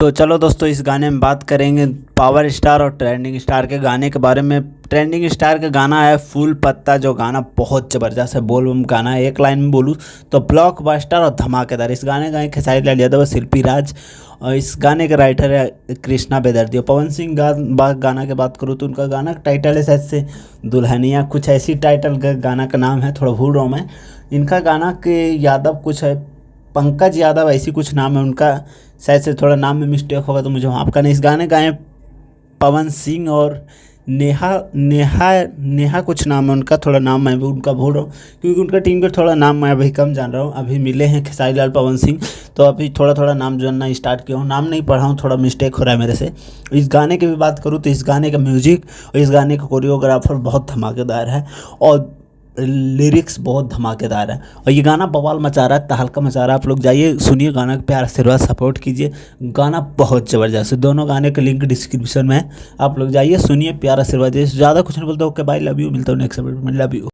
तो चलो दोस्तों, इस गाने में बात करेंगे पावर स्टार और ट्रेंडिंग स्टार के गाने के बारे में। ट्रेंडिंग स्टार का गाना है फूल पत्ता, जो गाना बहुत ज़बरदस्त है, बोल बम गाना है। एक लाइन में बोलूँ तो ब्लॉकबस्टर और धमाकेदार। इस गाने का खेसारी लाल यादव और शिल्पी राज, और इस गाने के राइटर है कृष्णा बेदर्दी। और पवन सिंह गाना की बात करूँ तो उनका गाना का टाइटल है शायद से दुल्हनिया, कुछ ऐसी टाइटल का गाना का नाम है, थोड़ा भूल रहा हूँ मैं। इनका गाना के यादव कुछ है, पंकज यादव ऐसी कुछ नाम है उनका, शायद से थोड़ा नाम में मिस्टेक होगा तो मुझे माफ़ करना। इस गाने गाए पवन सिंह और नेहा नेहा नेहा कुछ नाम है उनका, थोड़ा नाम मैं भी उनका भूल रहा हूँ क्योंकि उनका टीम का थोड़ा नाम मैं अभी कम जान रहा हूँ। अभी मिले हैं खेसारी लाल पवन सिंह, तो अभी थोड़ा थोड़ा नाम जानना स्टार्ट किया हूँ, नाम नहीं पढ़ा हूँ, थोड़ा मिस्टेक हो रहा है मेरे से। इस गाने की भी बात करूँ तो इस गाने का म्यूजिक और इस गाने का कोरियोग्राफर बहुत धमाकेदार है और लिरिक्स बहुत धमाकेदार है और ये गाना बवाल मचा रहा है, तहलका मचा रहा है। आप लोग जाइए सुनिए गाना, प्यार आशीर्वाद सपोर्ट कीजिए, गाना बहुत ज़बरदस्त है। दोनों गाने का लिंक डिस्क्रिप्शन में है, आप लोग जाइए सुनिए, प्यार आशीर्वाद दीजिए। ज़्यादा कुछ नहीं बोलता, ओके बाय, लव यू, मिलता हूँ नेक्स्ट वीडियो में, लव यू।